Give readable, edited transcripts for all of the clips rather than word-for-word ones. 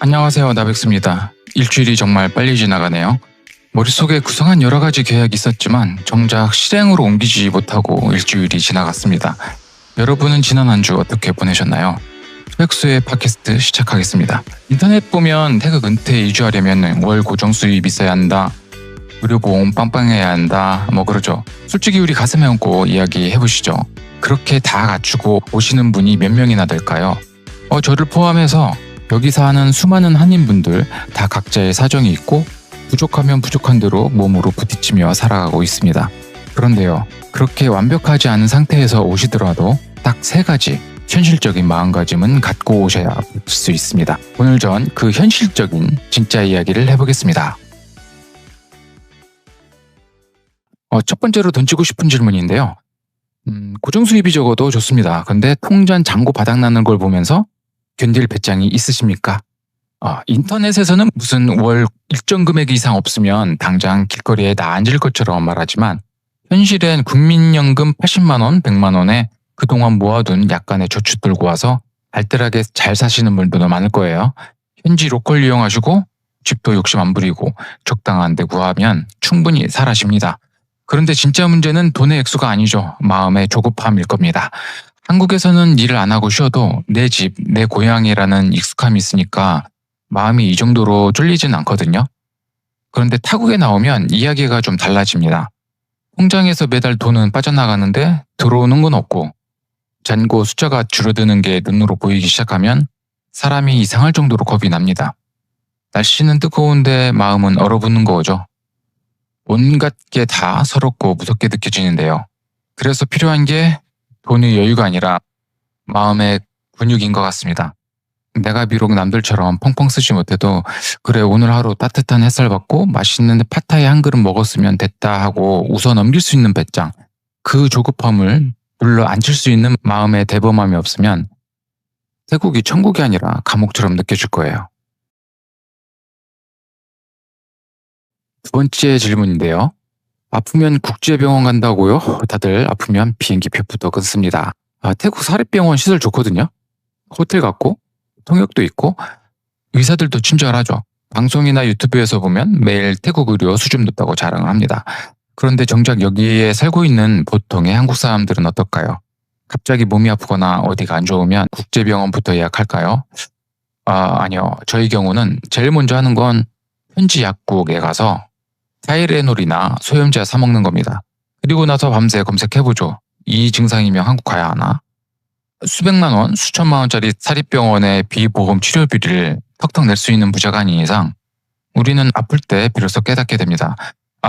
안녕하세요, 나백수입니다. 일주일이 정말 빨리 지나가네요. 머릿속에 구성한 여러 가지 계획이 있었지만 정작 실행으로 옮기지 못하고 일주일이 지나갔습니다. 여러분은 지난 한 주 어떻게 보내셨나요? 백수의 팟캐스트 시작하겠습니다. 인터넷 보면 태극 은퇴 이주하려면 월 고정 수입 있어야 한다. 의료보험 빵빵해야 한다. 그러죠. 솔직히 우리 가슴에 얹고 이야기해보시죠. 그렇게 다 갖추고 오시는 분이 몇 명이나 될까요? 저를 포함해서 여기 사는 수많은 한인분들 다 각자의 사정이 있고 부족하면 부족한 대로 몸으로 부딪히며 살아가고 있습니다. 그런데요, 그렇게 완벽하지 않은 상태에서 오시더라도 딱 3가지 현실적인 마음가짐은 갖고 오셔야 볼 수 있습니다. 오늘 전 그 현실적인 진짜 이야기를 해보겠습니다. 첫 번째로 던지고 싶은 질문인데요. 고정 수입이 적어도 좋습니다. 근데 통장 잔고 바닥나는 걸 보면서 견딜 배짱이 있으십니까? 인터넷에서는 무슨 월 일정 금액 이상 없으면 당장 길거리에 나앉을 것처럼 말하지만 현실엔 국민연금 80만 원, 100만 원에 그동안 모아둔 약간의 저축 들고 와서 알뜰하게 잘 사시는 분들도 많을 거예요. 현지 로컬 이용하시고 집도 욕심 안 부리고 적당한 데 구하면 충분히 살아십니다. 그런데 진짜 문제는 돈의 액수가 아니죠. 마음의 조급함일 겁니다. 한국에서는 일을 안 하고 쉬어도 내 집, 내 고향이라는 익숙함이 있으니까 마음이 이 정도로 쫄리진 않거든요. 그런데 타국에 나오면 이야기가 좀 달라집니다. 통장에서 매달 돈은 빠져나가는데 들어오는 건 없고 잔고 숫자가 줄어드는 게 눈으로 보이기 시작하면 사람이 이상할 정도로 겁이 납니다. 날씨는 뜨거운데 마음은 얼어붙는 거죠. 온갖 게 다 서럽고 무섭게 느껴지는데요. 그래서 필요한 게 돈의 여유가 아니라 마음의 근육인 것 같습니다. 내가 비록 남들처럼 펑펑 쓰지 못해도 그래 오늘 하루 따뜻한 햇살 받고 맛있는 팟타이 한 그릇 먹었으면 됐다 하고 웃어 넘길 수 있는 배짱, 그 조급함을 눌러 앉힐 수 있는 마음의 대범함이 없으면 태국이 천국이 아니라 감옥처럼 느껴질 거예요. 두 번째 질문인데요. 아프면 국제병원 간다고요? 다들 아프면 비행기 표부터 끊습니다. 태국 사립병원 시설 좋거든요. 호텔 같고 통역도 있고 의사들도 친절하죠. 방송이나 유튜브에서 보면 매일 태국 의료 수준 높다고 자랑을 합니다. 그런데 정작 여기에 살고 있는 보통의 한국 사람들은 어떨까요? 갑자기 몸이 아프거나 어디가 안 좋으면 국제병원부터 예약할까요? 아니요. 저희 경우는 제일 먼저 하는 건 현지 약국에 가서 타이레놀이나 소염제 사 먹는 겁니다. 그리고 나서 밤새 검색해보죠. 이 증상이면 한국 가야 하나? 수백만 원, 수천만 원짜리 사립병원의 비보험 치료비를 턱턱 낼 수 있는 부자가 아닌 이상 우리는 아플 때 비로소 깨닫게 됩니다.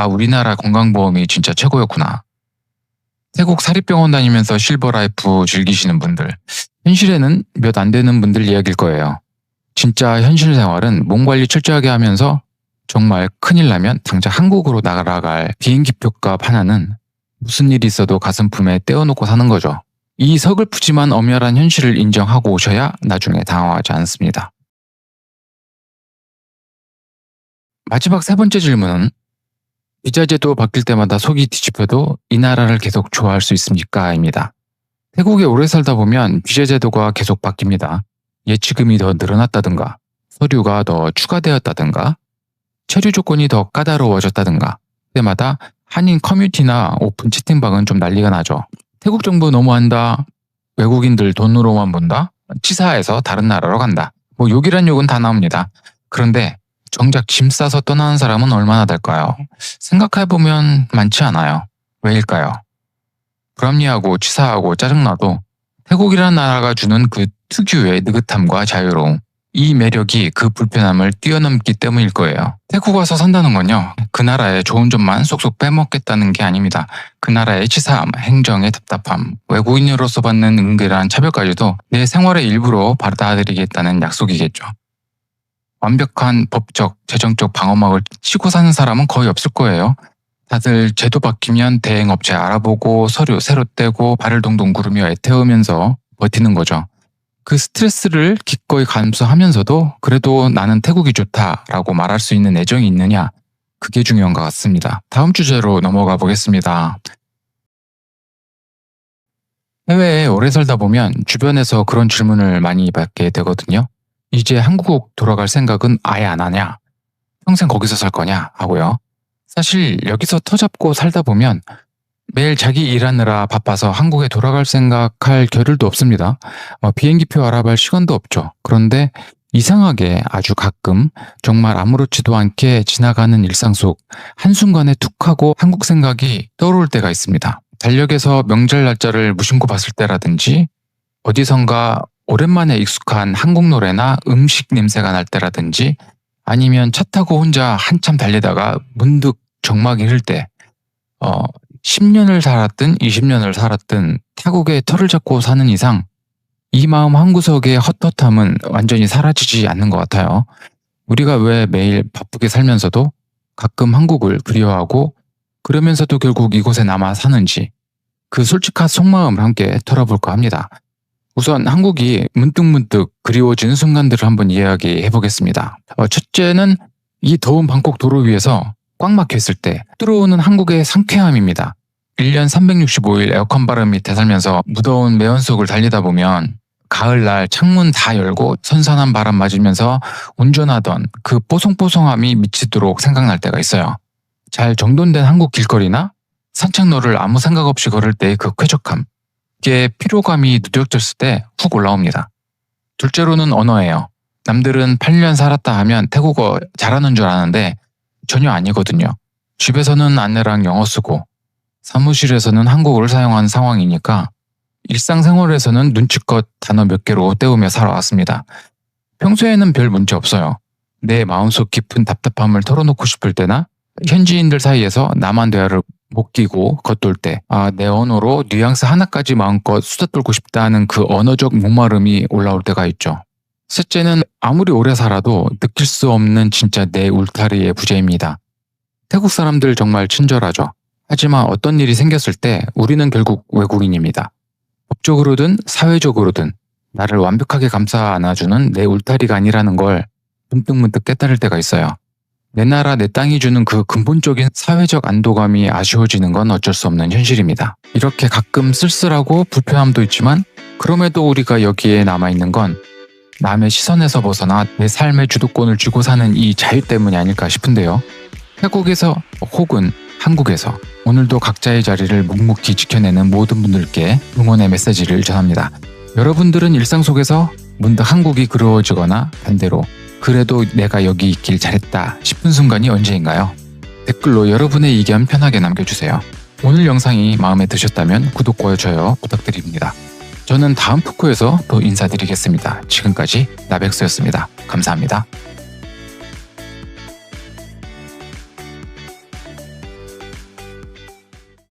우리나라 건강보험이 진짜 최고였구나. 태국 사립병원 다니면서 실버라이프 즐기시는 분들, 현실에는 몇 안 되는 분들 이야기일 거예요. 진짜 현실 생활은 몸 관리 철저하게 하면서 정말 큰일 나면 당장 한국으로 날아갈 비행기표값 하나는 무슨 일이 있어도 가슴품에 떼어놓고 사는 거죠. 이 서글프지만 엄연한 현실을 인정하고 오셔야 나중에 당황하지 않습니다. 마지막 3번째 질문은 비자제도 바뀔 때마다 속이 뒤집혀도 이 나라를 계속 좋아할 수 있습니까? 입니다. 태국에 오래 살다 보면 비자제도가 계속 바뀝니다. 예치금이 더 늘어났다든가 서류가 더 추가되었다든가 체류 조건이 더 까다로워졌다든가 때마다 한인 커뮤니티나 오픈 채팅방은 좀 난리가 나죠. 태국 정부 너무한다, 외국인들 돈으로만 본다, 치사해서 다른 나라로 간다, 욕이란 욕은 다 나옵니다. 그런데 정작 짐 싸서 떠나는 사람은 얼마나 될까요? 생각해보면 많지 않아요. 왜일까요? 불합리하고 치사하고 짜증나도 태국이라는 나라가 주는 그 특유의 느긋함과 자유로움, 이 매력이 그 불편함을 뛰어넘기 때문일 거예요. 태국 와서 산다는 건요, 그 나라의 좋은 점만 쏙쏙 빼먹겠다는 게 아닙니다. 그 나라의 치사함, 행정의 답답함, 외국인으로서 받는 은근한 차별까지도 내 생활의 일부로 받아들이겠다는 약속이겠죠. 완벽한 법적, 재정적 방어막을 치고 사는 사람은 거의 없을 거예요. 다들 제도 바뀌면 대행업체 알아보고 서류 새로 떼고 발을 동동 구르며 애태우면서 버티는 거죠. 그 스트레스를 기꺼이 감수하면서도 그래도 나는 태국이 좋다라고 말할 수 있는 애정이 있느냐, 그게 중요한 것 같습니다. 다음 주제로 넘어가 보겠습니다. 해외에 오래 살다 보면 주변에서 그런 질문을 많이 받게 되거든요. 이제 한국 돌아갈 생각은 아예 안 하냐? 평생 거기서 살 거냐? 하고요. 사실 여기서 터잡고 살다 보면 매일 자기 일하느라 바빠서 한국에 돌아갈 생각할 겨를도 없습니다. 비행기표 알아볼 시간도 없죠. 그런데 이상하게 아주 가끔 정말 아무렇지도 않게 지나가는 일상 속 한순간에 툭 하고 한국 생각이 떠오를 때가 있습니다. 달력에서 명절 날짜를 무심코 봤을 때라든지 어디선가 오랜만에 익숙한 한국 노래나 음식 냄새가 날 때라든지 아니면 차 타고 혼자 한참 달리다가 문득 정막이 흐를 때 10년을 살았든 20년을 살았든 타국에 터를 잡고 사는 이상 이 마음 한구석의 헛헛함은 완전히 사라지지 않는 것 같아요. 우리가 왜 매일 바쁘게 살면서도 가끔 한국을 그리워하고 그러면서도 결국 이곳에 남아 사는지 그 솔직한 속마음을 함께 털어볼까 합니다. 우선 한국이 문득문득 그리워지는 순간들을 한번 이야기해 보겠습니다. 첫째는 이 더운 방콕 도로 위에서 꽉 막혀 있을 때 들어오는 한국의 상쾌함입니다. 1년 365일 에어컨 바람 밑에 살면서 무더운 매연속을 달리다 보면 가을날 창문 다 열고 선선한 바람 맞으면서 운전하던 그 뽀송뽀송함이 미치도록 생각날 때가 있어요. 잘 정돈된 한국 길거리나 산책로를 아무 생각 없이 걸을 때의 그 쾌적함, 이게 피로감이 누적됐을 때 훅 올라옵니다. 둘째로는 언어예요. 남들은 8년 살았다 하면 태국어 잘하는 줄 아는데 전혀 아니거든요. 집에서는 아내랑 영어 쓰고 사무실에서는 한국어를 사용하는 상황이니까 일상생활에서는 눈치껏 단어 몇 개로 때우며 살아왔습니다. 평소에는 별 문제 없어요. 내 마음속 깊은 답답함을 털어놓고 싶을 때나 현지인들 사이에서 남한 대화를 못 끼고 겉돌 때 내 언어로 뉘앙스 하나까지 마음껏 수다 떨고 싶다는 그 언어적 목마름이 올라올 때가 있죠. 셋째는 아무리 오래 살아도 느낄 수 없는 진짜 내 울타리의 부재입니다. 태국 사람들 정말 친절하죠. 하지만 어떤 일이 생겼을 때 우리는 결국 외국인입니다. 법적으로든 사회적으로든 나를 완벽하게 감싸 안아주는 내 울타리가 아니라는 걸 문득문득 깨달을 때가 있어요. 내 나라 내 땅이 주는 그 근본적인 사회적 안도감이 아쉬워지는 건 어쩔 수 없는 현실입니다. 이렇게 가끔 쓸쓸하고 불편함도 있지만 그럼에도 우리가 여기에 남아있는 건 남의 시선에서 벗어나 내 삶의 주도권을 쥐고 사는 이 자유 때문이 아닐까 싶은데요. 태국에서 혹은 한국에서 오늘도 각자의 자리를 묵묵히 지켜내는 모든 분들께 응원의 메시지를 전합니다. 여러분들은 일상 속에서 문득 한국이 그리워지거나 반대로 그래도 내가 여기 있길 잘했다 싶은 순간이 언제인가요? 댓글로 여러분의 의견 편하게 남겨주세요. 오늘 영상이 마음에 드셨다면 구독과 좋아요 부탁드립니다. 저는 다음 토크에서 또 인사드리겠습니다. 지금까지 나백수였습니다. 감사합니다.